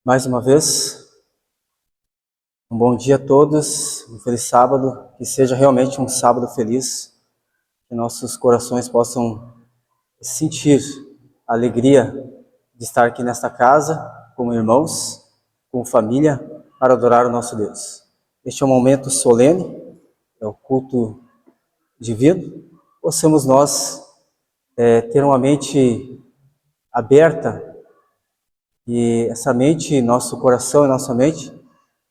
Mais uma vez, um bom dia a todos, um feliz sábado, que seja realmente um sábado feliz, que nossos corações possam sentir a alegria de estar aqui nesta casa, como irmãos, como família, para adorar o nosso Deus. Este é um momento solene, é o culto divino, possamos nós ter uma mente aberta, e essa mente, nosso coração e nossa mente,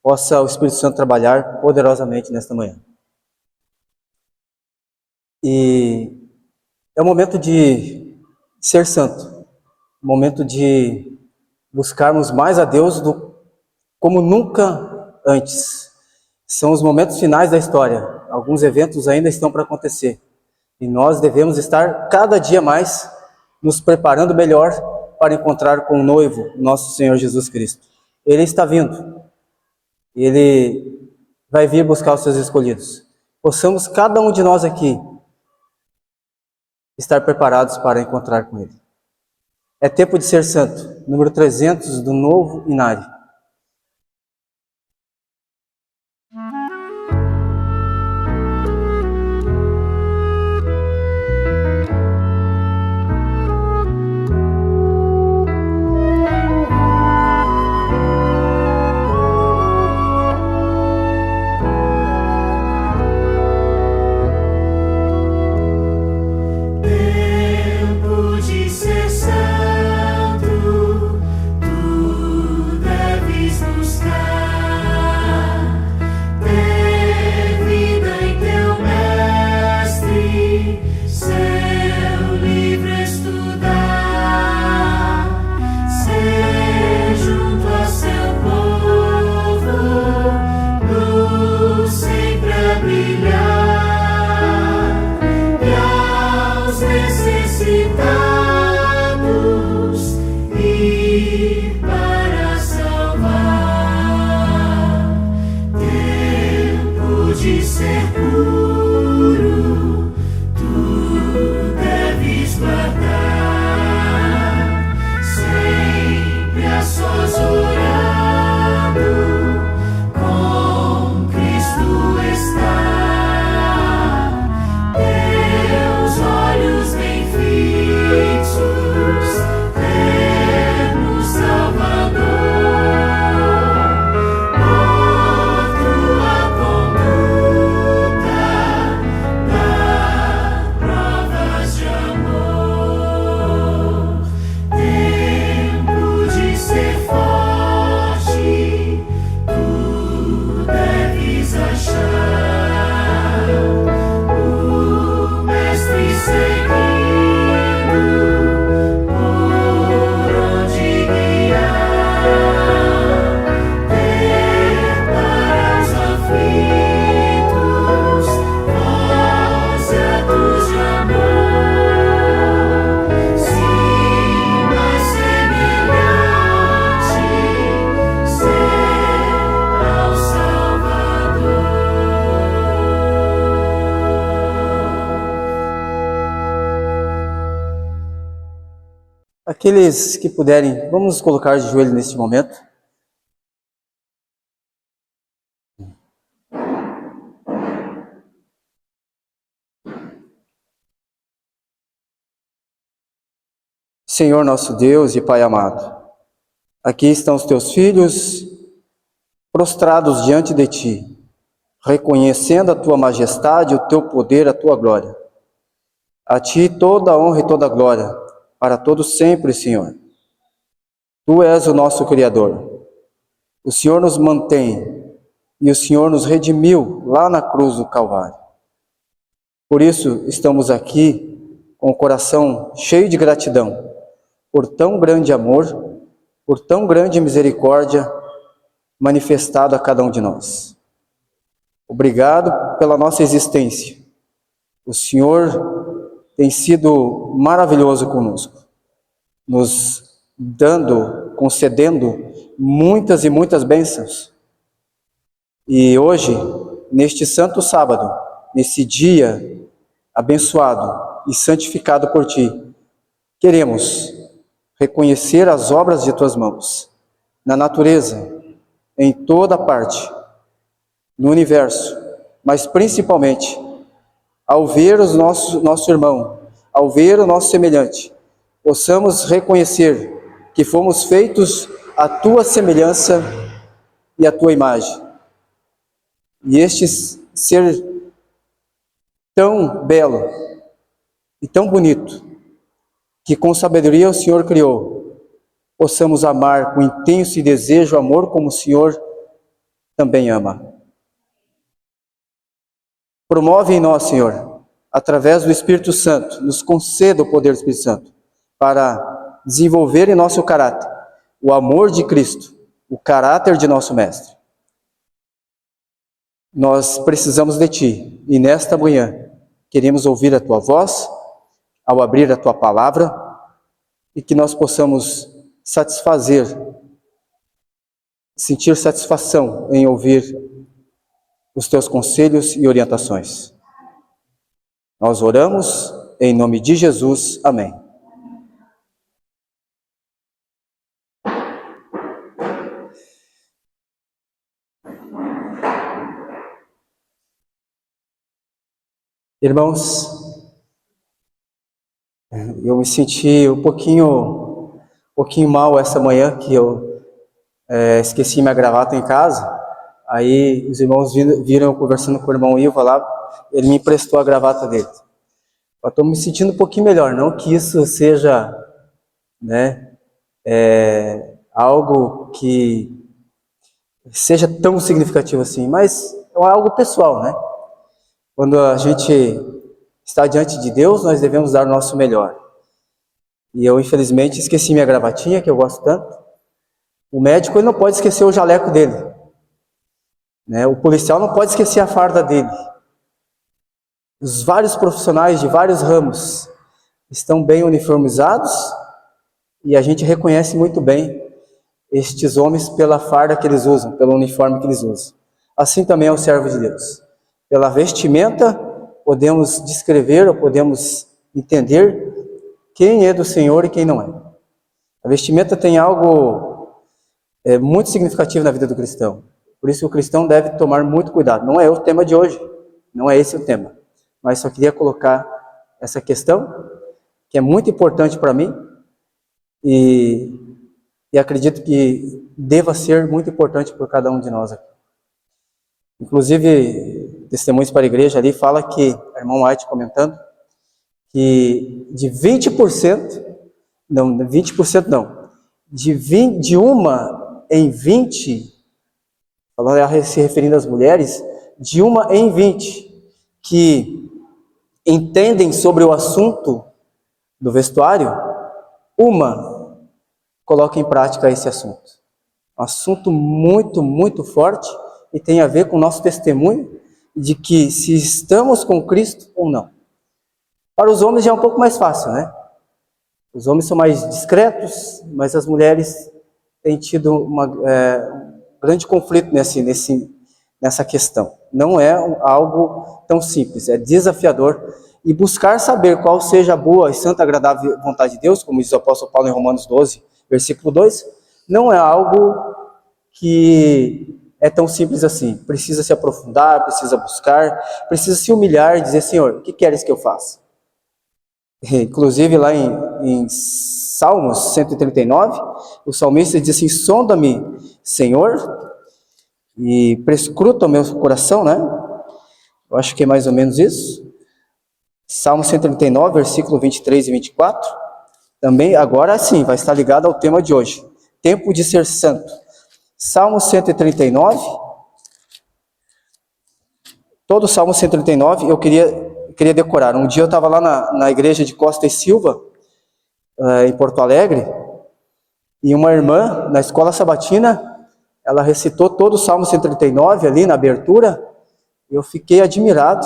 possa o Espírito Santo trabalhar poderosamente nesta manhã. E é um momento de ser santo, um momento de buscarmos mais a Deus como nunca antes. São os momentos finais da história, alguns eventos ainda estão para acontecer, e nós devemos estar cada dia mais nos preparando melhor para encontrar com o noivo, nosso Senhor Jesus Cristo. Ele está vindo. Ele vai vir buscar os seus escolhidos. Possamos, cada um de nós aqui, estar preparados para encontrar com Ele. É tempo de ser santo. Número 300 do Novo Inário. Aqueles que puderem, vamos nos colocar de joelho neste momento. Senhor nosso Deus e Pai amado, aqui estão os teus filhos prostrados diante de ti, reconhecendo a tua majestade, o teu poder, a tua glória. A ti toda a honra e toda a glória, para todos sempre, Senhor. Tu és o nosso Criador. O Senhor nos mantém e o Senhor nos redimiu lá na cruz do Calvário. Por isso estamos aqui com o coração cheio de gratidão por tão grande amor, por tão grande misericórdia manifestado a cada um de nós. Obrigado pela nossa existência. O Senhor tem sido maravilhoso conosco, nos dando, concedendo muitas e muitas bênçãos. E hoje, neste santo sábado, nesse dia abençoado e santificado por Ti, queremos reconhecer as obras de Tuas mãos na natureza, em toda parte, no universo, mas principalmente ao ver o nosso irmão, ao ver o nosso semelhante, possamos reconhecer que fomos feitos à tua semelhança e à tua imagem. E este ser tão belo e tão bonito, que com sabedoria o Senhor criou, possamos amar com intenso e desejo amor como o Senhor também ama. Promove em nós, Senhor, através do Espírito Santo, nos conceda o poder do Espírito Santo, para desenvolver em nosso caráter o amor de Cristo, o caráter de nosso Mestre. Nós precisamos de Ti, e nesta manhã queremos ouvir a Tua voz, ao abrir a Tua palavra, e que nós possamos sentir satisfação em ouvir os Teus conselhos e orientações. Nós oramos em nome de Jesus. Amém. Irmãos, eu me senti um pouquinho mal essa manhã, que eu esqueci minha gravata em casa. Aí os irmãos viram eu conversando com o irmão Ivo lá, ele me emprestou a gravata dele. Eu estou me sentindo um pouquinho melhor, não que isso seja, algo que seja tão significativo assim, mas é algo pessoal, né? Quando a gente está diante de Deus, nós devemos dar o nosso melhor. E eu, infelizmente, esqueci minha gravatinha, que eu gosto tanto. O médico, ele não pode esquecer o jaleco dele, né? O policial não pode esquecer a farda dele. Os vários profissionais de vários ramos estão bem uniformizados e a gente reconhece muito bem estes homens pela farda que eles usam, pelo uniforme que eles usam. Assim também é o servo de Deus. Pela vestimenta, podemos descrever ou podemos entender quem é do Senhor e quem não é. A vestimenta tem algo muito significativo na vida do cristão. Por isso o cristão deve tomar muito cuidado. Não é o tema de hoje, não é esse o tema. Mas só queria colocar essa questão, que é muito importante para mim, e acredito que deva ser muito importante por cada um de nós aqui. Inclusive, Testemunhos para a Igreja ali fala que, a irmã White comentando, que de 20% não, de uma em 20, falando, se referindo às mulheres, de uma em 20 que entendem sobre o assunto do vestuário, uma coloca em prática esse assunto. Um assunto muito, muito forte e tem a ver com o nosso testemunho de que se estamos com Cristo ou não. Para os homens já é um pouco mais fácil, né? Os homens são mais discretos, mas as mulheres têm tido um grande conflito nessa questão. Não é algo tão simples, é desafiador. E buscar saber qual seja a boa e santa agradável vontade de Deus, como diz o apóstolo Paulo em Romanos 12, versículo 2, não é algo que é tão simples assim. Precisa se aprofundar, precisa buscar, precisa se humilhar e dizer: Senhor, o que queres que eu faça? Inclusive lá em Salmos 139, o salmista diz assim: sonda-me, Senhor, e prescruta o meu coração, né? Eu acho que é mais ou menos isso. Salmo 139, versículo 23 e 24. Também, agora sim, vai estar ligado ao tema de hoje. Tempo de ser santo. Salmo 139. Todo o Salmo 139 eu queria decorar. Um dia eu estava lá na igreja de Costa e Silva, em Porto Alegre, e uma irmã, na escola sabatina, ela recitou todo o Salmo 139 ali na abertura. Eu fiquei admirado,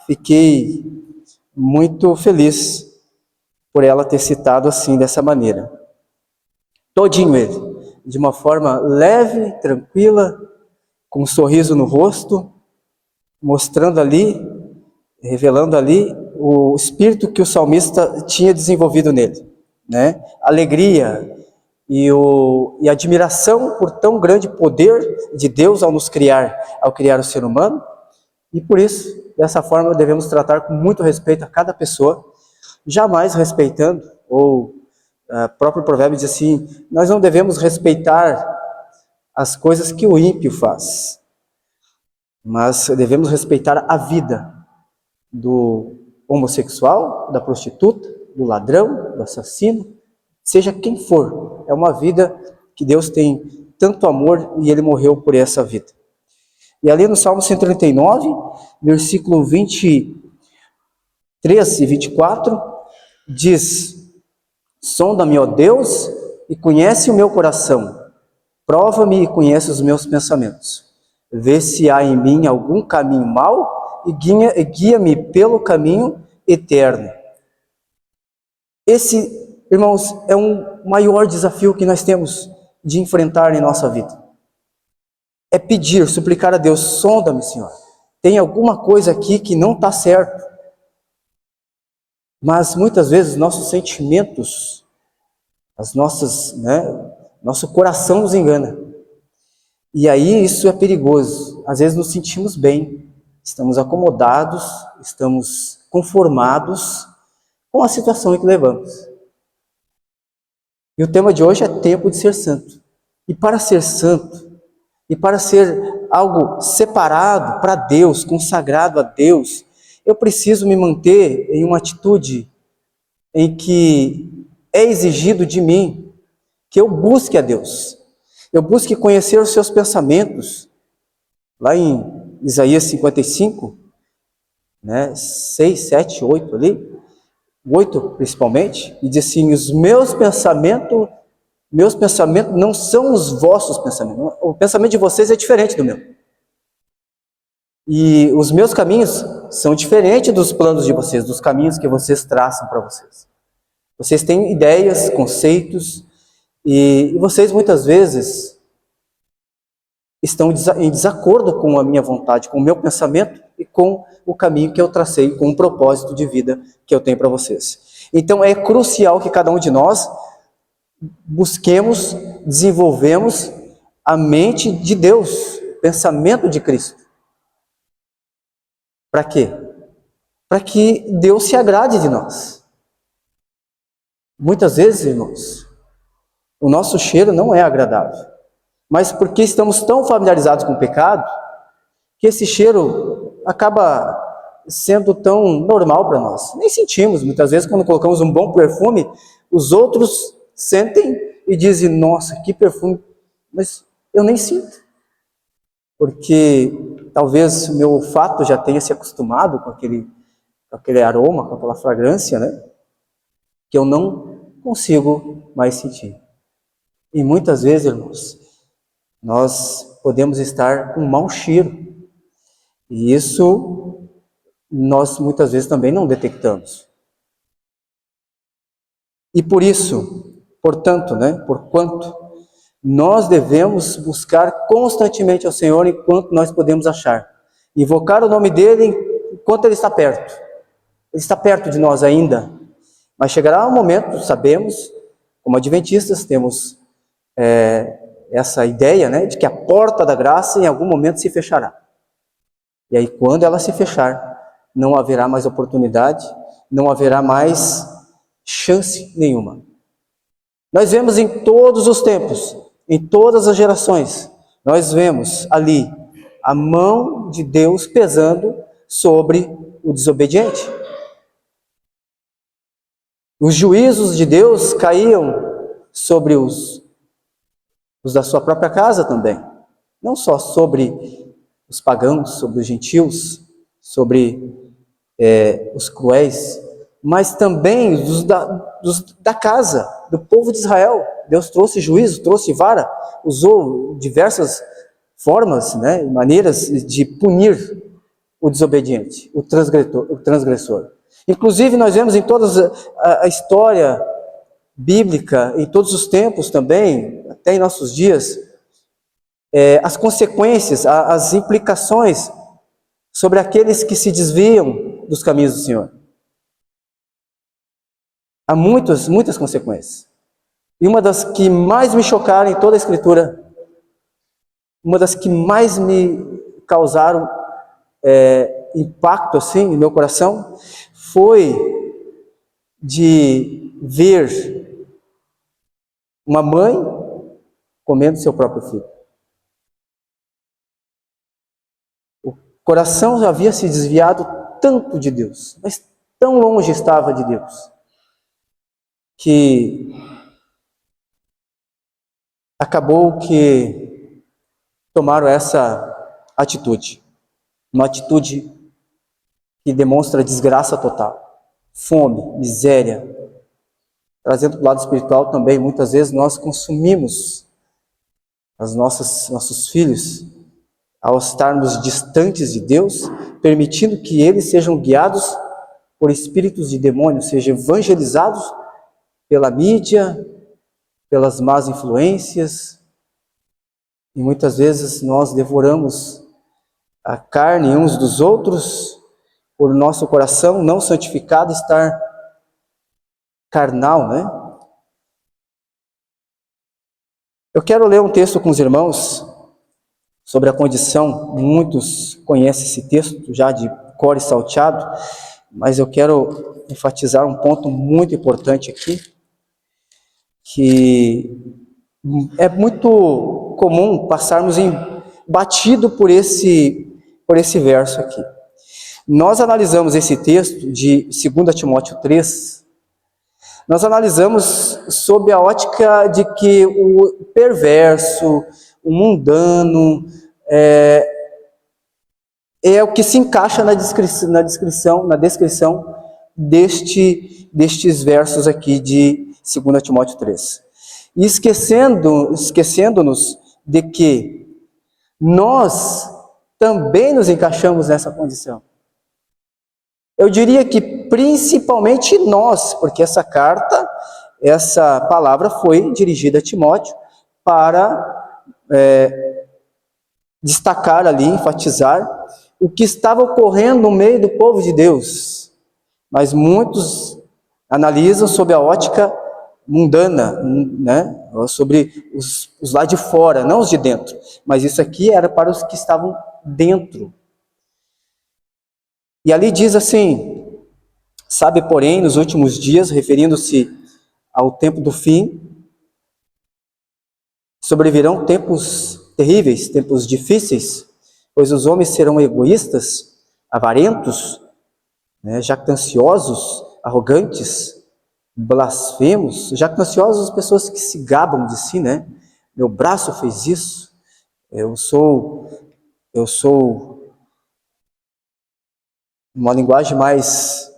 fiquei muito feliz por ela ter citado assim, dessa maneira. Todinho ele, de uma forma leve, tranquila, com um sorriso no rosto, mostrando ali, revelando ali o espírito que o salmista tinha desenvolvido nele, né? Alegria, e a admiração por tão grande poder de Deus ao nos criar, ao criar o ser humano. E por isso, dessa forma, devemos tratar com muito respeito a cada pessoa, jamais respeitando, ou o próprio provérbio diz assim, nós não devemos respeitar as coisas que o ímpio faz, mas devemos respeitar a vida do homossexual, da prostituta, do ladrão, do assassino, seja quem for. É uma vida que Deus tem tanto amor e Ele morreu por essa vida. E ali no Salmo 139, versículo 23 e 24, diz: sonda-me, ó Deus, e conhece o meu coração. Prova-me e conhece os meus pensamentos. Vê se há em mim algum caminho mau e guia-me pelo caminho eterno. Esse, irmãos, é um maior desafio que nós temos de enfrentar em nossa vida. É pedir, suplicar a Deus, sonda-me, Senhor. Tem alguma coisa aqui que não está certo. Mas muitas vezes nossos sentimentos, nosso coração nos engana. E aí isso é perigoso. Às vezes nos sentimos bem, estamos acomodados, estamos conformados com a situação em que levamos. E o tema de hoje é tempo de ser santo. E para ser santo, e para ser algo separado para Deus, consagrado a Deus, eu preciso me manter em uma atitude em que é exigido de mim que eu busque a Deus. Eu busque conhecer os seus pensamentos. Lá em Isaías 55, 6, 7, 8 ali, 8 principalmente, e diz assim, os meus pensamentos não são os vossos pensamentos. O pensamento de vocês é diferente do meu. E os meus caminhos são diferentes dos planos de vocês, dos caminhos que vocês traçam para vocês. Vocês têm ideias, conceitos, e vocês muitas vezes estão em desacordo com a minha vontade, com o meu pensamento e com o caminho que eu tracei, com o propósito de vida que eu tenho para vocês. Então é crucial que cada um de nós busquemos, desenvolvemos a mente de Deus, o pensamento de Cristo. Para quê? Para que Deus se agrade de nós. Muitas vezes, irmãos, o nosso cheiro não é agradável, mas porque estamos tão familiarizados com o pecado, que esse cheiro acaba sendo tão normal para nós. Nem sentimos, muitas vezes, quando colocamos um bom perfume, os outros sentem e dizem, nossa, que perfume, mas eu nem sinto, porque talvez meu olfato já tenha se acostumado com aquele aroma, com aquela fragrância, que eu não consigo mais sentir. E muitas vezes, irmãos, nós podemos estar com um mau cheiro, e isso nós muitas vezes também não detectamos. E por isso, portanto, porquanto, nós devemos buscar constantemente ao Senhor enquanto nós podemos achar. Invocar o nome dEle enquanto Ele está perto. Ele está perto de nós ainda. Mas chegará um momento, sabemos, como adventistas, temos essa ideia, de que a porta da graça em algum momento se fechará. E aí quando ela se fechar, não haverá mais oportunidade, não haverá mais chance nenhuma. Nós vemos em todos os tempos, em todas as gerações, nós vemos ali a mão de Deus pesando sobre o desobediente. Os juízos de Deus caíam sobre os da sua própria casa também. Não só sobre os pagãos, sobre os gentios, sobre os cruéis, mas também os da casa, do povo de Israel. Deus trouxe juízo, trouxe vara, usou diversas formas, maneiras de punir o desobediente, o transgressor. Inclusive nós vemos em toda a história bíblica, em todos os tempos também, até em nossos dias, as consequências, as implicações sobre aqueles que se desviam dos caminhos do Senhor. Há muitas consequências. E uma das que mais me chocaram em toda a Escritura, uma das que mais me causaram impacto assim no meu coração, foi de ver uma mãe comendo seu próprio filho. O coração já havia se desviado tanto de Deus, mas tão longe estava de Deus, que acabou que tomaram essa atitude, uma atitude que demonstra desgraça total, fome, miséria. Trazendo para o lado espiritual também, muitas vezes nós consumimos nossos filhos ao estarmos distantes de Deus, permitindo que eles sejam guiados por espíritos de demônios, sejam evangelizados pela mídia, pelas más influências. E muitas vezes nós devoramos a carne uns dos outros, por nosso coração não santificado estar carnal, né? Eu quero ler um texto com os irmãos sobre a condição, muitos conhecem esse texto já de cor e salteado, mas eu quero enfatizar um ponto muito importante aqui, que é muito comum passarmos batido por esse verso aqui. Nós analisamos esse texto de 2 Timóteo 3, nós analisamos sob a ótica de que o perverso, o mundano, é o que se encaixa na descrição destes versos aqui de 2 Timóteo 3. E esquecendo-nos de que nós também nos encaixamos nessa condição. Eu diria que principalmente nós, porque essa palavra foi dirigida a Timóteo para destacar ali, enfatizar o que estava ocorrendo no meio do povo de Deus. Mas muitos analisam sob a ótica mundana, né? Sobre os lá de fora, não os de dentro. Mas isso aqui era para os que estavam dentro. E ali diz assim: sabe, porém, nos últimos dias, referindo-se ao tempo do fim, sobrevirão tempos terríveis, tempos difíceis, pois os homens serão egoístas, avarentos, né, jactanciosos, arrogantes, blasfemos. Jactanciosos, pessoas que se gabam de si, né? Meu braço fez isso, eu sou uma linguagem mais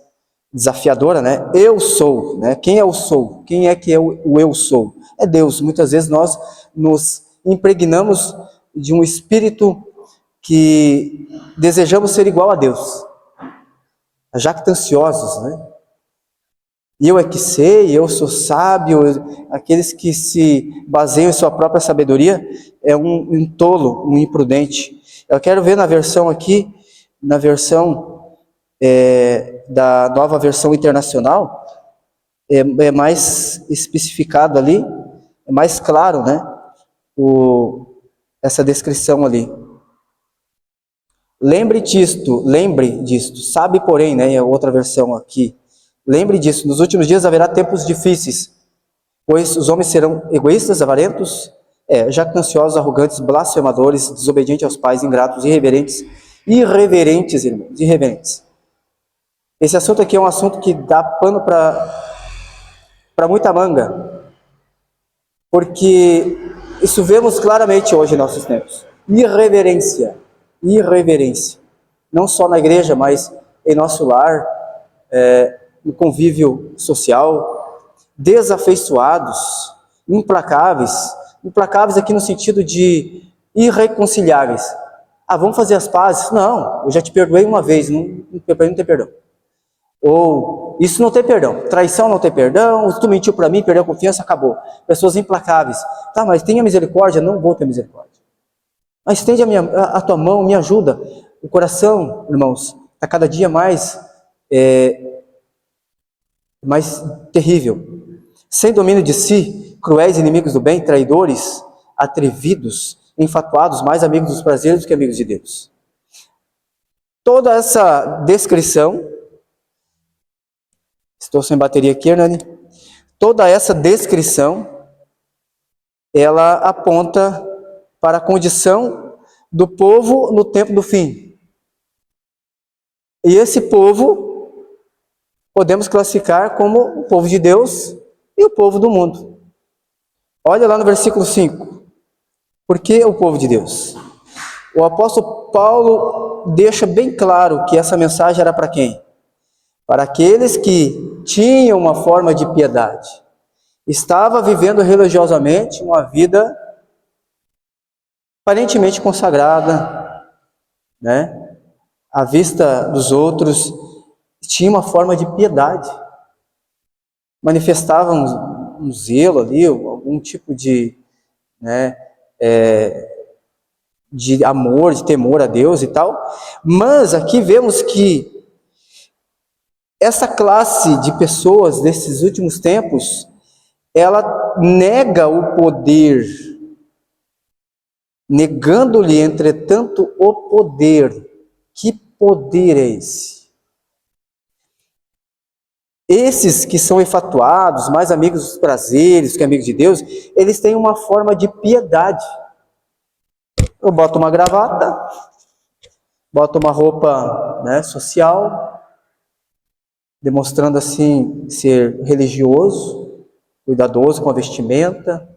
desafiadora, né? Eu sou, né? Quem é o sou? Quem é que é o eu sou? É Deus. Muitas vezes nós nos impregnamos de um espírito que desejamos ser igual a Deus. Jactanciosos, né? Eu é que sei, eu sou sábio. Aqueles que se baseiam em sua própria sabedoria é um tolo, um imprudente. Eu quero ver na versão aqui, na versão da Nova Versão Internacional, é mais especificado ali, é mais claro, né? Essa descrição ali. Lembre disto, sabe, porém, né? É outra versão aqui. Lembre disso, nos últimos dias haverá tempos difíceis, pois os homens serão egoístas, avarentos, jactanciosos, arrogantes, blasfemadores, desobedientes aos pais, ingratos, irreverentes, irmãos, irreverentes. Esse assunto aqui é um assunto que dá pano para muita manga, porque isso vemos claramente hoje em nossos tempos. Irreverência, não só na igreja, mas em nosso lar, no convívio social, desafeiçoados, implacáveis aqui no sentido de irreconciliáveis. Vamos fazer as pazes? Não, eu já te perdoei uma vez, não tem perdão. Ou, isso não tem perdão, traição não tem perdão, tu mentiu para mim, perdeu a confiança, acabou. Pessoas implacáveis. Tá, mas tenha misericórdia? Não vou ter misericórdia. Mas estende a tua mão, me ajuda. O coração, irmãos, está cada dia mais terrível. Sem domínio de si, cruéis inimigos do bem, traidores, atrevidos, enfatuados, mais amigos dos prazeres do que amigos de Deus. Toda essa descrição, estou sem bateria aqui, Hernani, toda essa descrição, ela aponta para a condição do povo no tempo do fim. E esse povo podemos classificar como o povo de Deus e o povo do mundo. Olha lá no versículo 5. Por que o povo de Deus? O apóstolo Paulo deixa bem claro que essa mensagem era para quem? Para aqueles que tinham uma forma de piedade. Estava vivendo religiosamente uma vida aparentemente consagrada, né? À vista dos outros, tinha uma forma de piedade. Manifestavam um zelo ali, algum tipo de, né, de amor, de temor a Deus e tal. Mas aqui vemos que essa classe de pessoas desses últimos tempos, ela nega o poder, negando-lhe, entretanto, o poder. Que poder é esse? Esses que são enfatuados, mais amigos dos prazeres que amigos de Deus, eles têm uma forma de piedade. Eu boto uma gravata, boto uma roupa, né, social, demonstrando assim ser religioso, cuidadoso com a vestimenta,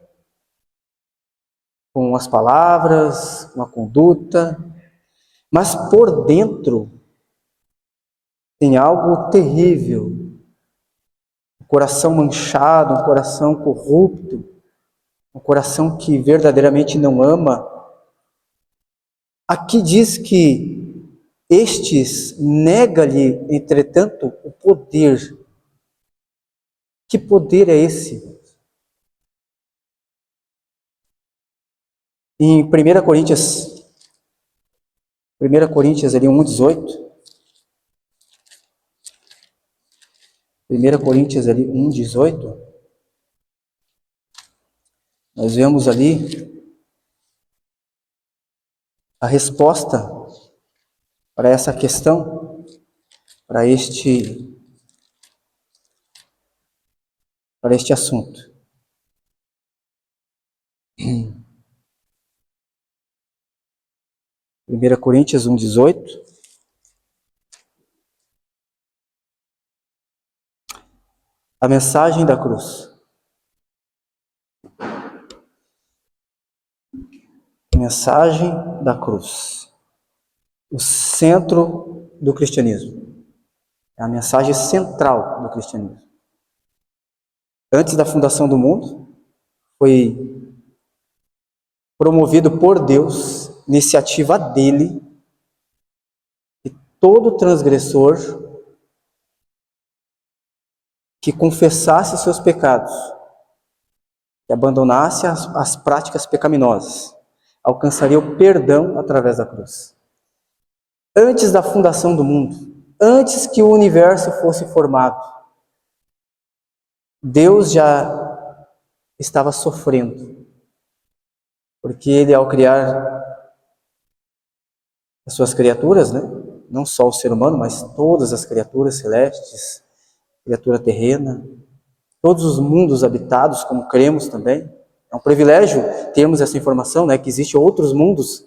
com as palavras, com a conduta, mas por dentro tem algo terrível, um coração manchado, um coração corrupto, um coração que verdadeiramente não ama. Aqui diz que estes nega-lhe, entretanto, o poder. Que poder é esse? Em 1 Coríntios ali 1:18. 1 Coríntios ali 1:18. Nós vemos ali a resposta para essa questão, para este assunto. 1 Coríntios 1:18. A mensagem da cruz. A mensagem da cruz. O centro do cristianismo. É a mensagem central do cristianismo. Antes da fundação do mundo, foi promovido por Deus, iniciativa dele, que todo transgressor que confessasse seus pecados, que abandonasse as práticas pecaminosas, alcançaria o perdão através da cruz. Antes da fundação do mundo, antes que o universo fosse formado, Deus já estava sofrendo, porque ele, ao criar as suas criaturas, né, não só o ser humano, mas todas as criaturas celestes, criatura terrena, todos os mundos habitados, como cremos também. É um privilégio termos essa informação, né, que existem outros mundos,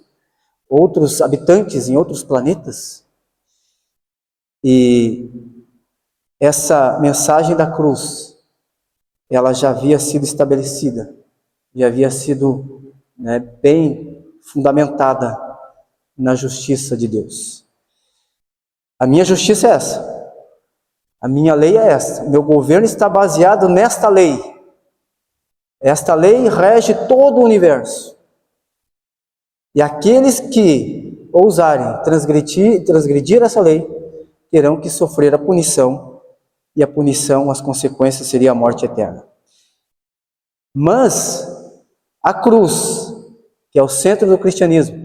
outros habitantes em outros planetas. E essa mensagem da cruz, ela já havia sido estabelecida, já havia sido, né, bem fundamentada na justiça de Deus. A minha justiça é essa. A minha lei é esta. O meu governo está baseado nesta lei. Esta lei rege todo o universo. E aqueles que ousarem transgredir essa lei, terão que sofrer a punição. E a punição, as consequências, seria a morte eterna. Mas a cruz, que é o centro do cristianismo,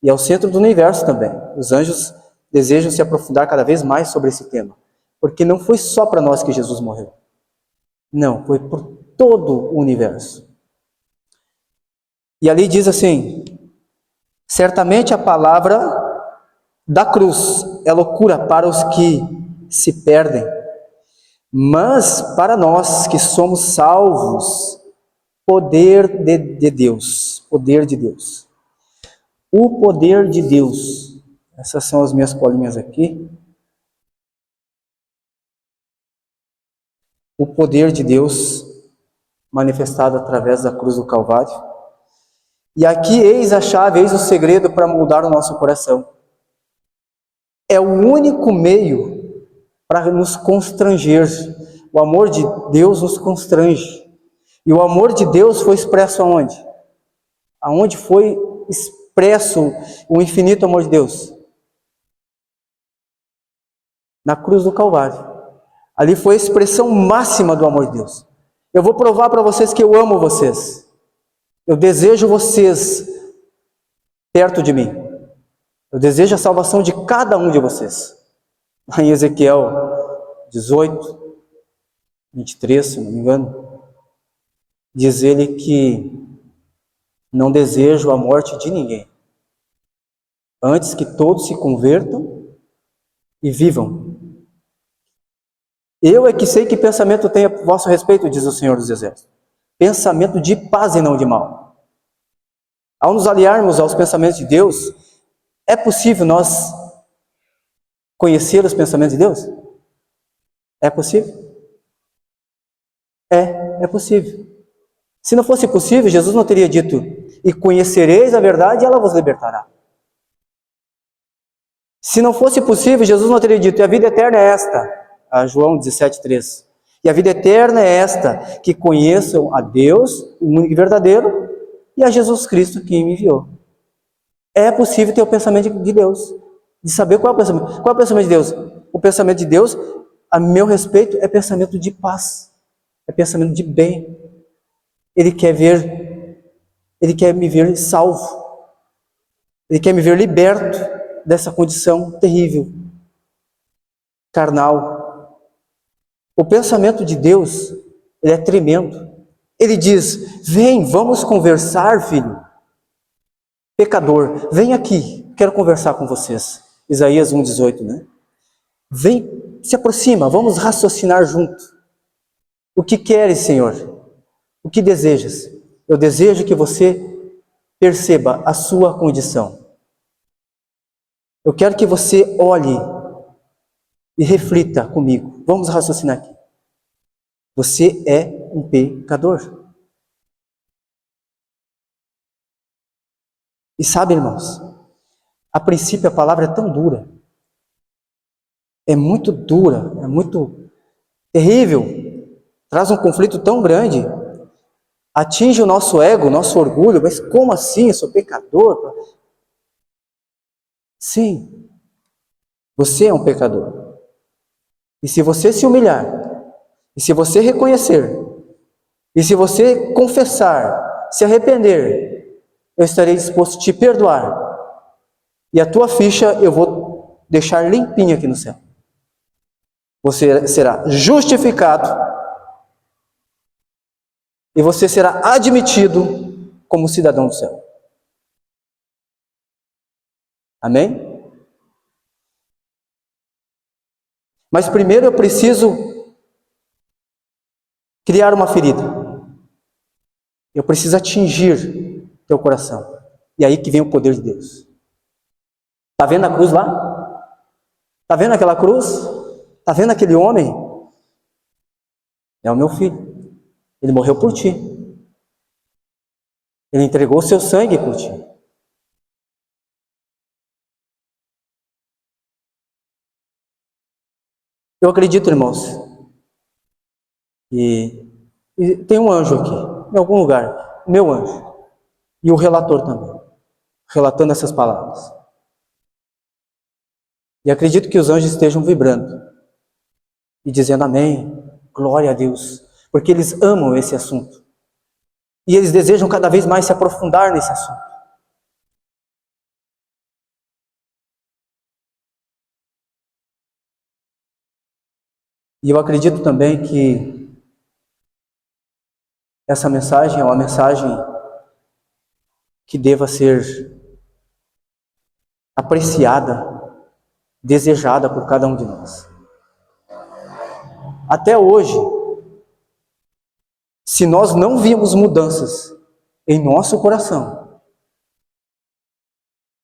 e é o centro do universo também. Os anjos desejam se aprofundar cada vez mais sobre esse tema. Porque não foi só para nós que Jesus morreu. Não, foi por todo o universo. E ali diz assim: certamente a palavra da cruz é loucura para os que se perdem, mas para nós que somos salvos, poder de Deus, poder de Deus. O poder de Deus. Essas são as minhas colinhas aqui. O poder de Deus manifestado através da cruz do Calvário. E aqui eis a chave, eis o segredo para mudar o nosso coração. É o único meio para nos constranger. O amor de Deus nos constrange. E o amor de Deus foi expresso aonde? Aonde foi expresso o infinito amor de Deus? Na cruz do Calvário. Ali foi a expressão máxima do amor de Deus. Eu vou provar para vocês que eu amo vocês. Eu desejo vocês perto de mim. Eu desejo a salvação de cada um de vocês. Em Ezequiel 18, 23, se não me engano, diz ele que não desejo a morte de ninguém, antes que todos se convertam e vivam. Eu é que sei que pensamento tenho a vosso respeito, diz o Senhor dos Exércitos. Pensamento de paz e não de mal. Ao nos aliarmos aos pensamentos de Deus, é possível nós conhecer os pensamentos de Deus? É possível? É possível. Se não fosse possível, Jesus não teria dito: e conhecereis a verdade e ela vos libertará. Se não fosse possível, Jesus não teria dito: e a vida eterna é esta, a João 17,3. E a vida eterna é esta, que conheçam a Deus, o único e verdadeiro, e a Jesus Cristo que me enviou. É possível ter o pensamento de Deus, de saber qual é o pensamento. Qual é o pensamento de Deus? O pensamento de Deus, a meu respeito, é pensamento de paz, é pensamento de bem. Ele quer me ver salvo. Ele quer me ver liberto dessa condição terrível, carnal. O pensamento de Deus, ele é tremendo. Ele diz: vem, vamos conversar, filho. Pecador, vem aqui, quero conversar com vocês. Isaías 1,18, né? Vem, se aproxima, vamos raciocinar junto. O que queres, Senhor? O que desejas? Eu desejo que você perceba a sua condição. Eu quero que você olhe e reflita comigo. Vamos raciocinar aqui. Você é um pecador. E sabe, irmãos, a princípio a palavra é tão dura. É muito dura, é muito terrível. Traz um conflito tão grande. Atinge o nosso ego, o nosso orgulho. Mas como assim? Eu sou pecador? Sim, você é um pecador. E se você se humilhar, e se você reconhecer, e se você confessar, se arrepender, eu estarei disposto a te perdoar. E a tua ficha eu vou deixar limpinha aqui no céu. Você será justificado e você será admitido como cidadão do céu. Amém? Mas primeiro eu preciso criar uma ferida. Eu preciso atingir teu coração. E aí que vem o poder de Deus. Está vendo a cruz lá? Está vendo aquela cruz? Está vendo aquele homem? É o meu filho. Ele morreu por ti. Ele entregou o seu sangue por ti. Eu acredito, irmãos, e tem um anjo aqui, em algum lugar, o meu anjo, e o relator também, relatando essas palavras. E acredito que os anjos estejam vibrando e dizendo amém, glória a Deus, porque eles amam esse assunto. E eles desejam cada vez mais se aprofundar nesse assunto. E eu acredito também que essa mensagem é uma mensagem que deva ser apreciada, desejada por cada um de nós. Até hoje, se nós não vimos mudanças em nosso coração,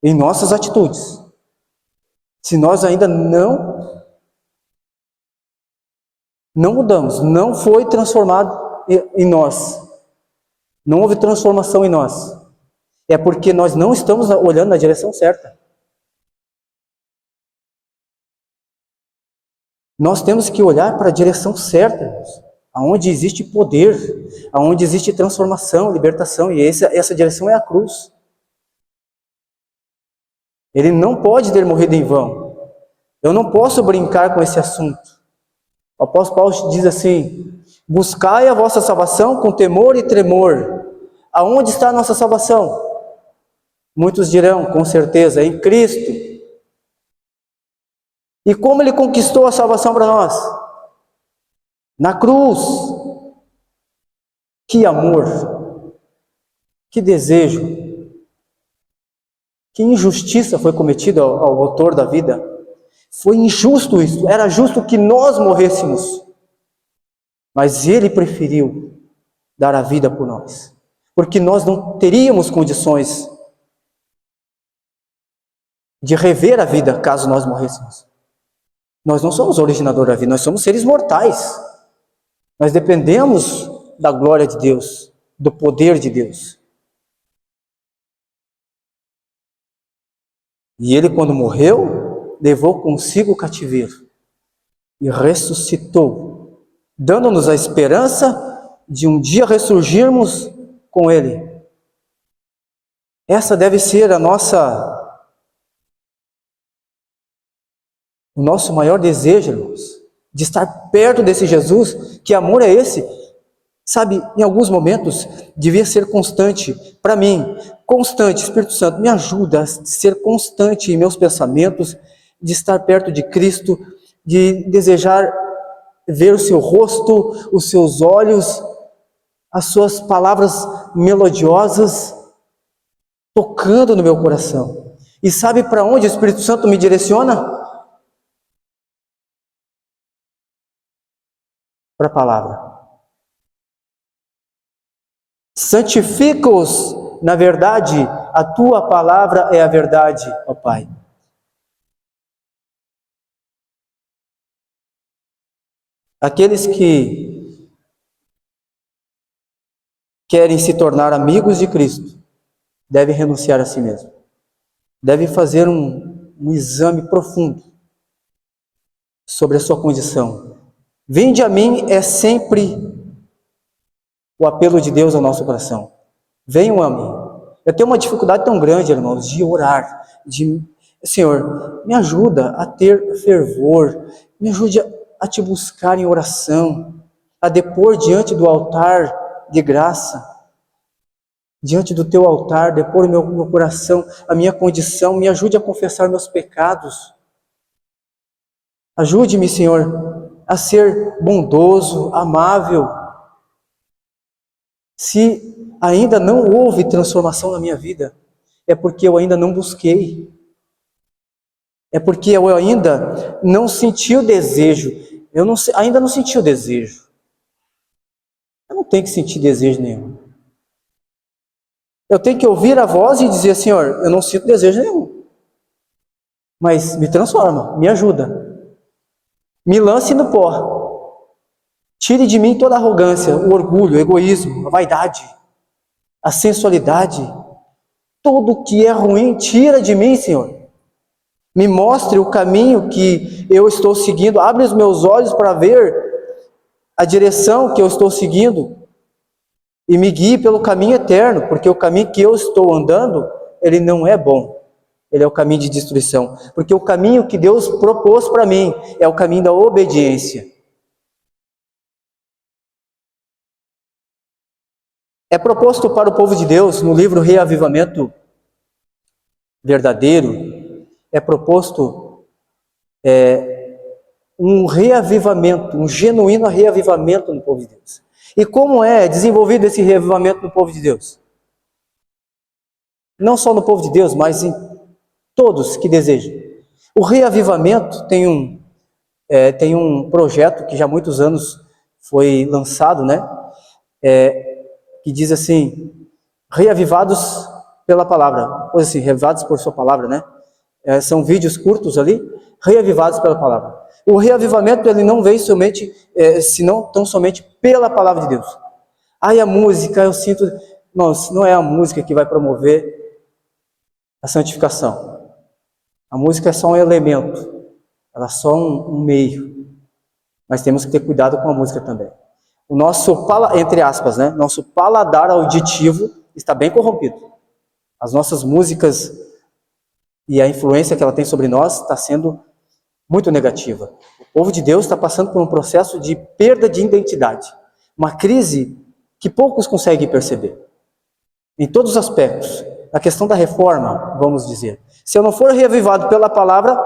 em nossas atitudes, se nós ainda não mudamos, não foi transformado em nós, não houve transformação em nós, é porque nós não estamos olhando na direção certa. Nós temos que olhar para a direção certa, irmãos, aonde existe poder, aonde existe transformação, libertação, e essa direção é a cruz. Ele não pode ter morrido em vão. Eu não posso brincar com esse assunto. O apóstolo Paulo diz assim: buscai a vossa salvação com temor e tremor. Aonde está a nossa salvação? Muitos dirão, com certeza, em Cristo. E como Ele conquistou a salvação para nós? Na cruz. Que amor, que desejo, que injustiça foi cometida ao autor da vida. Foi injusto isso, era justo que nós morrêssemos, mas Ele preferiu dar a vida por nós, porque nós não teríamos condições de rever a vida caso nós morrêssemos. Nós não somos o originador da vida, nós somos seres mortais. Nós dependemos da glória de Deus, do poder de Deus. E Ele, quando morreu, levou consigo o cativeiro e ressuscitou, dando-nos a esperança de um dia ressurgirmos com Ele. Essa deve ser o nosso maior desejo, irmãos, de estar perto desse Jesus. Que amor é esse? Sabe, em alguns momentos, devia ser constante para mim, constante. Espírito Santo, me ajuda a ser constante em meus pensamentos, de estar perto de Cristo, de desejar ver o seu rosto, os seus olhos, as suas palavras melodiosas, tocando no meu coração. E sabe para onde o Espírito Santo me direciona? Para a palavra. Santifica-os na verdade, a tua palavra é a verdade, ó Pai. Aqueles que querem se tornar amigos de Cristo devem renunciar a si mesmo. Devem fazer um exame profundo sobre a sua condição. Vinde a mim é sempre o apelo de Deus ao nosso coração. Venham a mim. Eu tenho uma dificuldade tão grande, irmãos, de orar, Senhor, me ajuda a ter fervor, me ajude a te buscar em oração, a depor diante do altar de graça, diante do teu altar, depor o meu coração, a minha condição, me ajude a confessar meus pecados. Ajude-me, Senhor, a ser bondoso, amável. Se ainda não houve transformação na minha vida, é porque eu ainda não busquei. É porque eu ainda não senti o desejo. Ainda não senti o desejo. Eu não tenho que sentir desejo nenhum. Eu tenho que ouvir a voz e dizer, Senhor, eu não sinto desejo nenhum. Mas me transforma, me ajuda. Me lance no pó. Tire de mim toda a arrogância, o orgulho, o egoísmo, a vaidade, a sensualidade. Tudo que é ruim, tira de mim, Senhor. Me mostre o caminho que eu estou seguindo. Abre os meus olhos para ver a direção que eu estou seguindo. E me guie pelo caminho eterno, porque o caminho que eu estou andando, ele não é bom. Ele é o caminho de destruição. Porque o caminho que Deus propôs para mim é o caminho da obediência. É proposto para o povo de Deus, no livro Reavivamento Verdadeiro, é proposto um reavivamento, um genuíno reavivamento no povo de Deus. E como é desenvolvido esse reavivamento no povo de Deus? Não só no povo de Deus, mas em todos que desejam. O reavivamento tem um projeto que já há muitos anos foi lançado, né? Que diz assim, reavivados pela palavra, coisa assim, reavivados por sua palavra, né? São vídeos curtos ali, reavivados pela palavra. O reavivamento, ele não vem somente, senão tão somente pela palavra de Deus. Aí a música, eu sinto, irmãos, não é a música que vai promover a santificação. A música é só um elemento, ela é só um meio. Mas temos que ter cuidado com a música também. O nosso, entre aspas, né, nosso paladar auditivo está bem corrompido. As nossas músicas e a influência que ela tem sobre nós está sendo muito negativa. O povo de Deus está passando por um processo de perda de identidade. Uma crise que poucos conseguem perceber. Em todos os aspectos. Na questão da reforma, vamos dizer. Se eu não for reavivado pela palavra,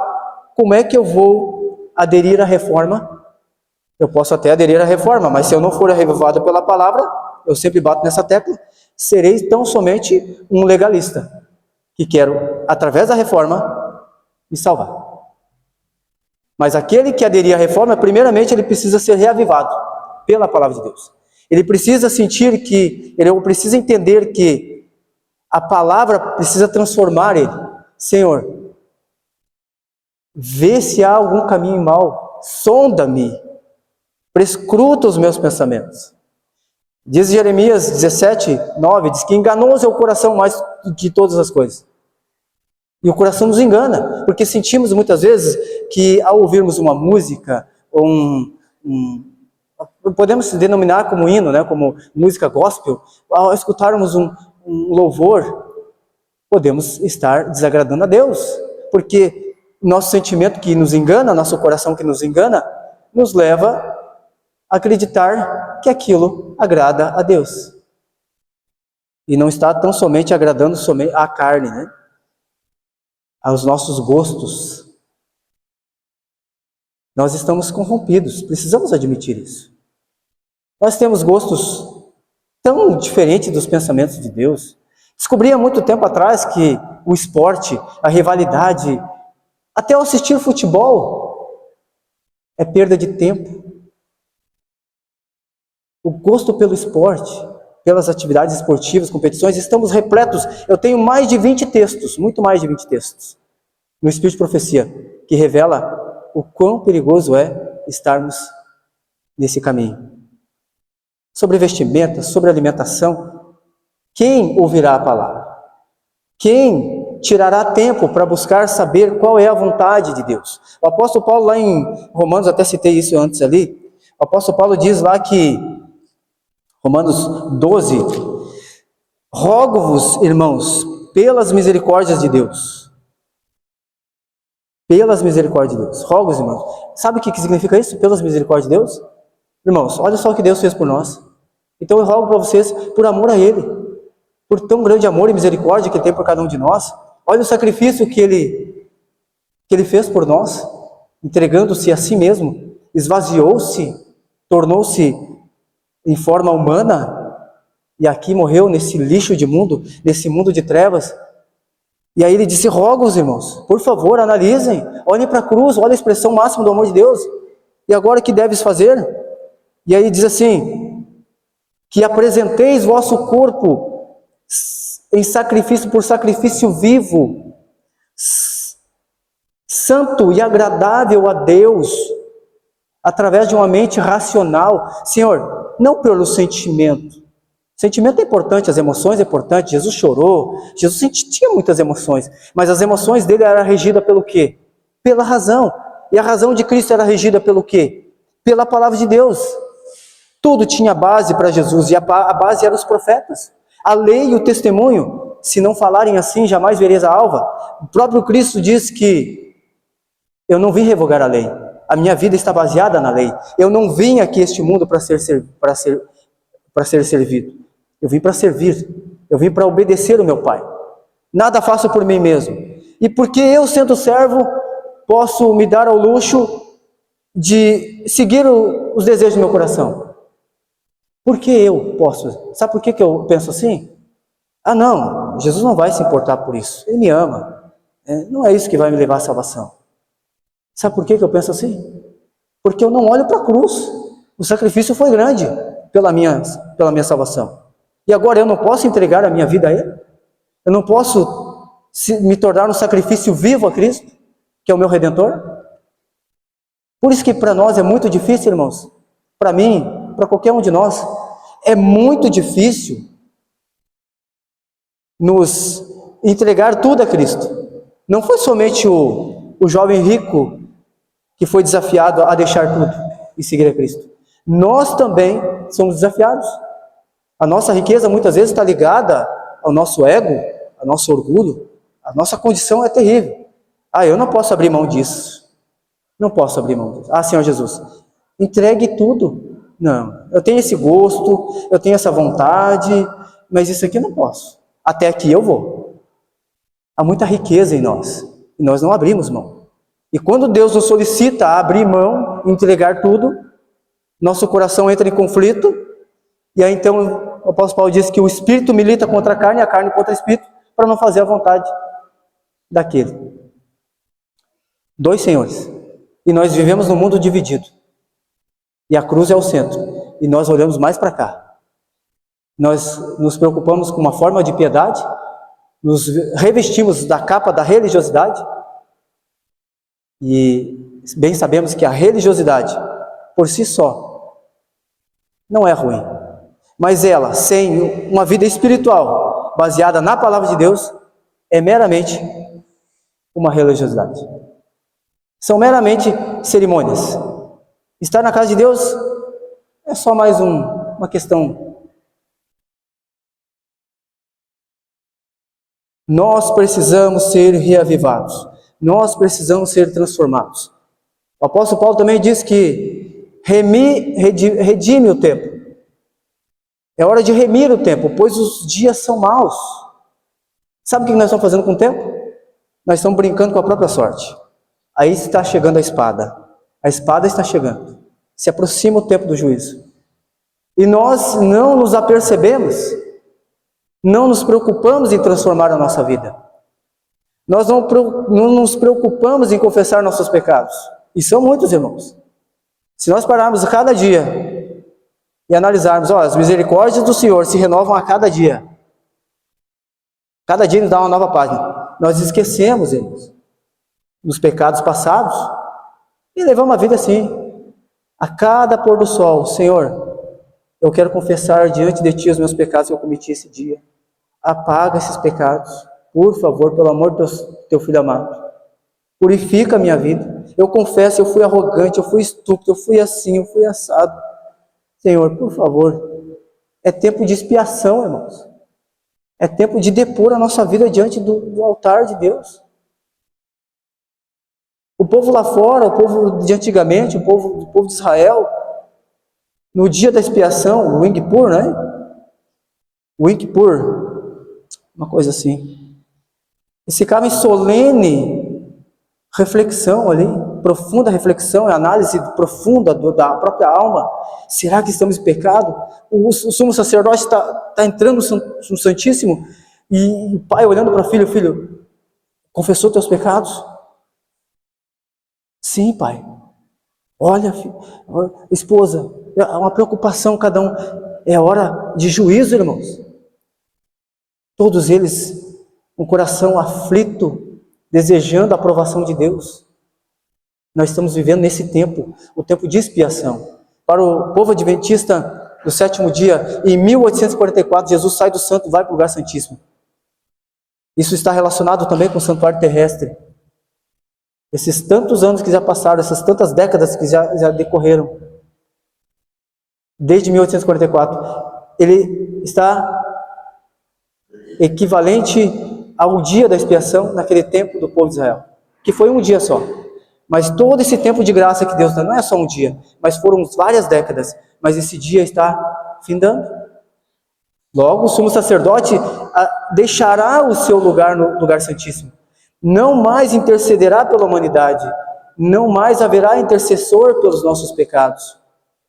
como é que eu vou aderir à reforma? Eu posso até aderir à reforma, mas se eu não for reavivado pela palavra, eu sempre bato nessa tecla, serei tão somente um legalista, que quero, através da reforma, me salvar. Mas aquele que aderir à reforma, primeiramente ele precisa ser reavivado pela palavra de Deus. Ele precisa sentir que, ele precisa entender que a palavra precisa transformar ele. Senhor, vê se há algum caminho mau, sonda-me, prescruta os meus pensamentos. Diz Jeremias 17:9, diz que enganoso é o coração mais do que todas as coisas. E o coração nos engana, porque sentimos muitas vezes que ao ouvirmos uma música, podemos denominar como hino, né, como música gospel, ao escutarmos um louvor, podemos estar desagradando a Deus, porque nosso sentimento que nos engana, nosso coração que nos engana, nos leva a acreditar que aquilo agrada a Deus. E não está tão somente agradando somente a carne, né? Aos nossos gostos. Nós estamos corrompidos, precisamos admitir isso. Nós temos gostos tão diferentes dos pensamentos de Deus. Descobri há muito tempo atrás que o esporte, a rivalidade, até o assistir futebol, é perda de tempo. O gosto pelo esporte, pelas atividades esportivas, competições, estamos repletos. Eu tenho mais de 20 textos, muito mais de 20 textos, no Espírito de Profecia, que revela o quão perigoso é estarmos nesse caminho. Sobre vestimenta, sobre alimentação, quem ouvirá a palavra? Quem tirará tempo para buscar saber qual é a vontade de Deus? O apóstolo Paulo lá em Romanos, até citei isso antes ali, o apóstolo Paulo diz lá que, Romanos 12, rogo-vos, irmãos, pelas misericórdias de Deus. Pelas misericórdias de Deus. Rogo-vos, irmãos. Sabe o que significa isso? Pelas misericórdias de Deus? Irmãos, olha só o que Deus fez por nós. Então eu rogo para vocês, por amor a Ele, por tão grande amor e misericórdia que Ele tem por cada um de nós. Olha o sacrifício que Ele fez por nós, entregando-se a si mesmo, esvaziou-se, tornou-se em forma humana, e aqui morreu nesse lixo de mundo, nesse mundo de trevas. E aí Ele disse, rogo-vos, irmãos, por favor, analisem, olhem para a cruz, olhem a expressão máxima do amor de Deus. E agora o que deves fazer? E aí diz assim, que apresenteis vosso corpo em sacrifício, por sacrifício vivo, santo e agradável a Deus, através de uma mente racional. Senhor, não pelo sentimento. Sentimento é importante, as emoções é importante. Jesus chorou, Jesus tinha muitas emoções, mas as emoções dele eram regidas pelo quê? Pela razão. E a razão de Cristo era regida pelo quê? Pela palavra de Deus. Tudo tinha base para Jesus, e a base eram os profetas. A lei e o testemunho, se não falarem assim, jamais vereis a alva. O próprio Cristo diz que eu não vim revogar a lei, a minha vida está baseada na lei. Eu não vim aqui a este mundo para ser servido. Eu vim para servir, eu vim para obedecer o meu Pai. Nada faço por mim mesmo. E porque eu, sendo servo, posso me dar ao luxo de seguir os desejos do meu coração. Por que eu posso? Sabe por que eu penso assim? Ah, não, Jesus não vai se importar por isso. Ele me ama. Não é isso que vai me levar à salvação. Sabe por que eu penso assim? Porque eu não olho para a cruz. O sacrifício foi grande pela minha salvação. E agora eu não posso entregar a minha vida a Ele? Eu não posso me tornar um sacrifício vivo a Cristo, que é o meu Redentor? Por isso que para nós é muito difícil, irmãos. Para mim, para qualquer um de nós, é muito difícil nos entregar tudo a Cristo. Não foi somente o jovem rico que foi desafiado a deixar tudo e seguir a Cristo. Nós também somos desafiados. A nossa riqueza muitas vezes está ligada ao nosso ego, ao nosso orgulho. A nossa condição é terrível. Ah, eu não posso abrir mão disso. Não posso abrir mão disso. Ah, Senhor Jesus, entregue tudo. Não, eu tenho esse gosto, eu tenho essa vontade, mas isso aqui eu não posso. Até aqui eu vou. Há muita riqueza em nós, e nós não abrimos mão. E quando Deus nos solicita a abrir mão, entregar tudo, nosso coração entra em conflito, e aí então o apóstolo Paulo diz que o espírito milita contra a carne contra o espírito, para não fazer a vontade daquele. Dois senhores. E nós vivemos num mundo dividido. E a cruz é o centro. E nós olhamos mais para cá. Nós nos preocupamos com uma forma de piedade, nos revestimos da capa da religiosidade, e bem sabemos que a religiosidade, por si só, não é ruim. Mas ela, sem uma vida espiritual, baseada na palavra de Deus, é meramente uma religiosidade. São meramente cerimônias. Estar na casa de Deus é só mais uma questão. Nós precisamos ser reavivados. Nós precisamos ser transformados. O apóstolo Paulo também diz que redime o tempo. É hora de remir o tempo, pois os dias são maus. Sabe o que nós estamos fazendo com o tempo? Nós estamos brincando com a própria sorte. Aí está chegando a espada. A espada está chegando. Se aproxima o tempo do juízo. E nós não nos apercebemos, não nos preocupamos em transformar a nossa vida. Nós não nos preocupamos em confessar nossos pecados. E são muitos, irmãos. Se nós pararmos a cada dia e analisarmos, as misericórdias do Senhor se renovam a cada dia. Cada dia nos dá uma nova página. Nós esquecemos, irmãos, dos pecados passados e levamos a vida assim. A cada pôr do sol, Senhor, eu quero confessar diante de Ti os meus pecados que eu cometi esse dia. Apaga esses pecados, por favor, pelo amor do Teu Filho amado. Purifica a minha vida. Eu confesso, eu fui arrogante, eu fui estúpido, eu fui assim, eu fui assado. Senhor, por favor, é tempo de expiação, irmãos. É tempo de depor a nossa vida diante do altar de Deus. O povo lá fora, o povo de antigamente, o povo de Israel, no dia da expiação, o Yom Kippur, né? O Yom Kippur, uma coisa assim. Eles ficavam em solene reflexão ali, profunda reflexão e análise profunda da própria alma. Será que estamos em pecado? O sumo sacerdote está entrando no Santíssimo e o pai olhando para o filho, filho, confessou teus pecados? Sim, pai. Olha, filho, esposa, é uma preocupação cada um. É hora de juízo, irmãos. Todos eles, um coração aflito, desejando a aprovação de Deus. Nós estamos vivendo nesse tempo, o tempo de expiação. Para o povo adventista do sétimo dia, em 1844, Jesus sai do santo e vai para o lugar santíssimo. Isso está relacionado também com o santuário terrestre. Esses tantos anos que já passaram, essas tantas décadas que já decorreram, desde 1844, ele está equivalente ao dia da expiação naquele tempo do povo de Israel, que foi um dia só. Mas todo esse tempo de graça que Deus dá, não é só um dia, mas foram várias décadas, mas esse dia está findando. Logo, o sumo sacerdote deixará o seu lugar no lugar santíssimo. Não mais intercederá pela humanidade, não mais haverá intercessor pelos nossos pecados.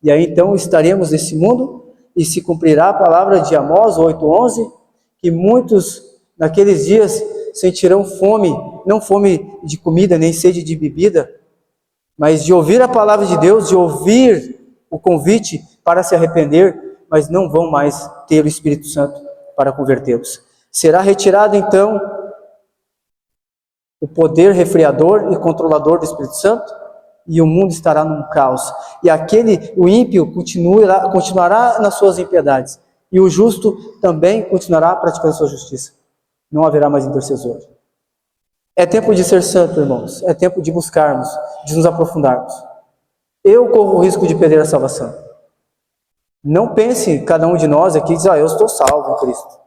E aí então estaremos nesse mundo e se cumprirá a palavra de Amós 8:11, que muitos naqueles dias sentirão fome, não fome de comida, nem sede de bebida, mas de ouvir a palavra de Deus, de ouvir o convite para se arrepender, mas não vão mais ter o Espírito Santo para convertê-los. Será retirado então o poder refreador e controlador do Espírito Santo, e o mundo estará num caos. E o ímpio continuará nas suas impiedades, e o justo também continuará praticando sua justiça. Não haverá mais intercessor. É tempo de ser santo, irmãos. É tempo de buscarmos, de nos aprofundarmos. Eu corro o risco de perder a salvação. Não pense cada um de nós aqui diz, eu estou salvo em Cristo.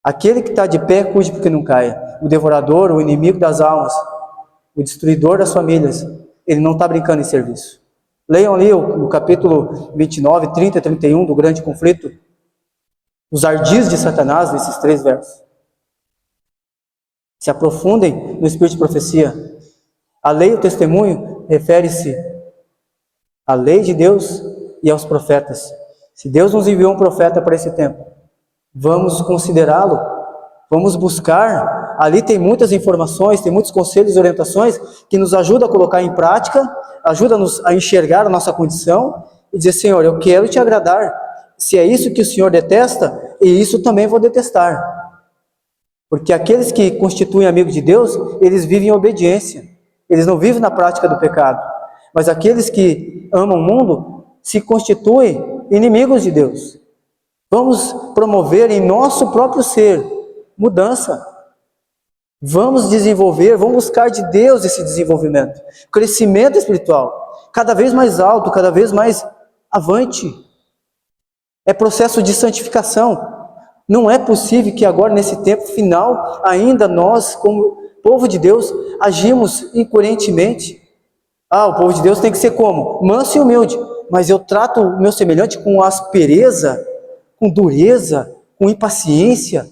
Aquele que está de pé, cuide porque não caia. O devorador, o inimigo das almas, o destruidor das famílias, ele não está brincando em serviço. Leiam ali no capítulo 29, 30 e 31 do grande conflito, os ardis de Satanás nesses 3 versos. Se aprofundem no espírito de profecia. A lei e o testemunho refere-se à lei de Deus e aos profetas. Se Deus nos enviou um profeta para esse tempo, vamos considerá-lo, vamos buscar. Ali tem muitas informações, tem muitos conselhos e orientações que nos ajudam a colocar em prática, ajuda-nos a enxergar a nossa condição e dizer, Senhor, eu quero te agradar. Se é isso que o Senhor detesta, e isso também vou detestar. Porque aqueles que constituem amigos de Deus, eles vivem em obediência. Eles não vivem na prática do pecado. Mas aqueles que amam o mundo, se constituem inimigos de Deus. Vamos promover em nosso próprio ser mudança. Vamos desenvolver, vamos buscar de Deus esse desenvolvimento. Crescimento espiritual. Cada vez mais alto, cada vez mais avante. É processo de santificação. Não é possível que agora, nesse tempo final, ainda nós, como povo de Deus, agimos incoerentemente. O povo de Deus tem que ser como? Manso e humilde. Mas eu trato o meu semelhante com aspereza, com dureza, com impaciência.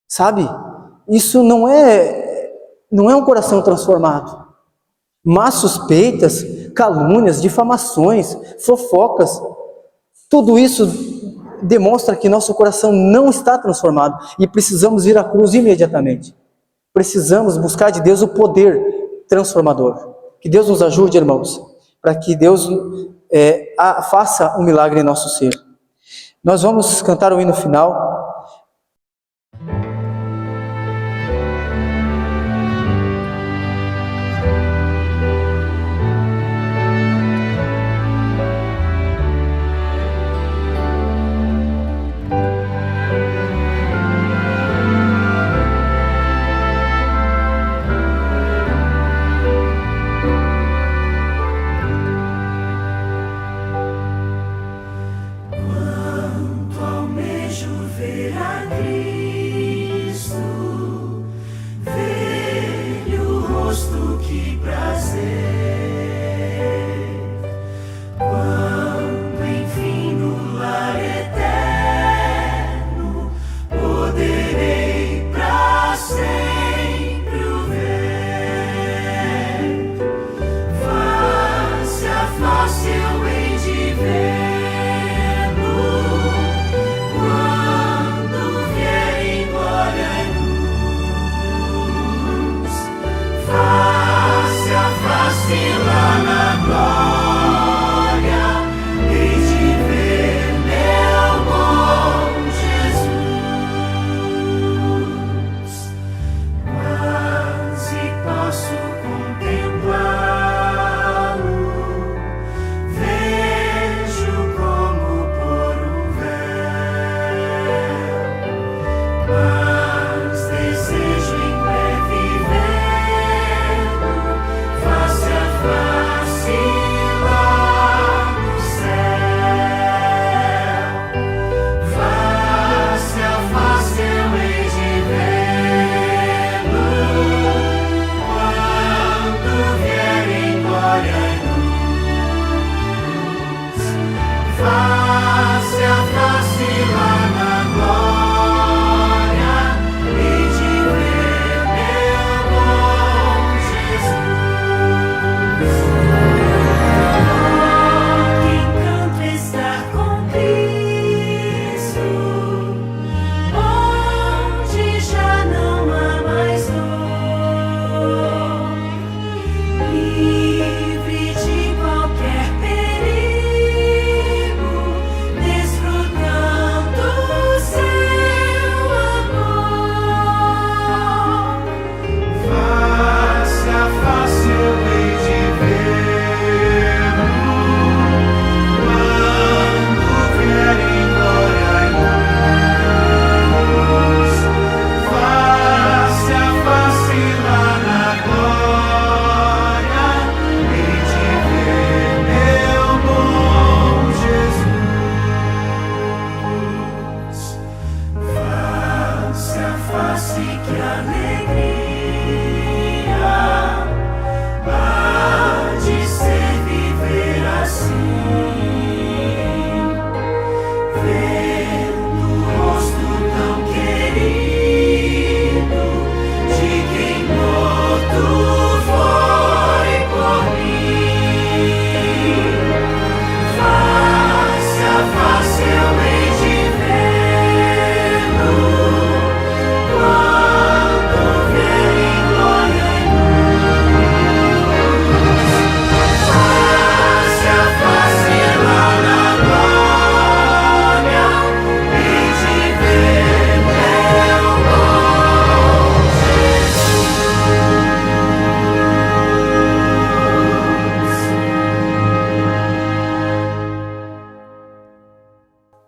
Sabe? Isso não é um coração transformado. Más suspeitas, calúnias, difamações, fofocas, tudo isso demonstra que nosso coração não está transformado e precisamos ir à cruz imediatamente. Precisamos buscar de Deus o poder transformador. Que Deus nos ajude, irmãos, para que Deus faça um milagre em nosso ser. Nós vamos cantar o hino final. Face a face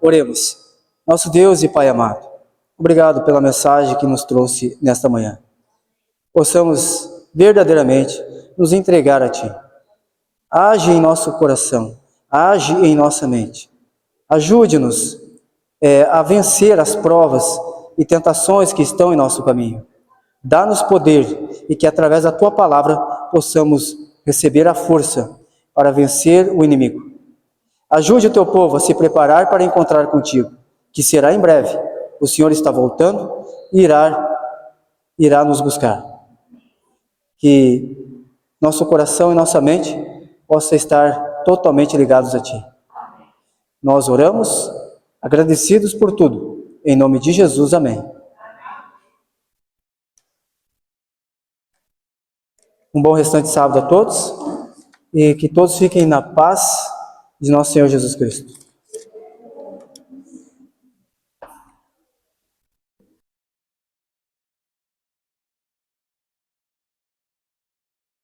Oremos. Nosso Deus e Pai amado, obrigado pela mensagem que nos trouxe nesta manhã. Possamos verdadeiramente nos entregar a Ti. Age em nosso coração, age em nossa mente. Ajude-nos a vencer as provas e tentações que estão em nosso caminho. Dá-nos poder e que através da Tua palavra possamos receber a força para vencer o inimigo. Ajude o Teu povo a se preparar para encontrar contigo, que será em breve. O Senhor está voltando e irá nos buscar. Que nosso coração e nossa mente possam estar totalmente ligados a Ti. Nós oramos, agradecidos por tudo. Em nome de Jesus, amém. Um bom restante de sábado a todos e que todos fiquem na paz de nosso Senhor Jesus Cristo.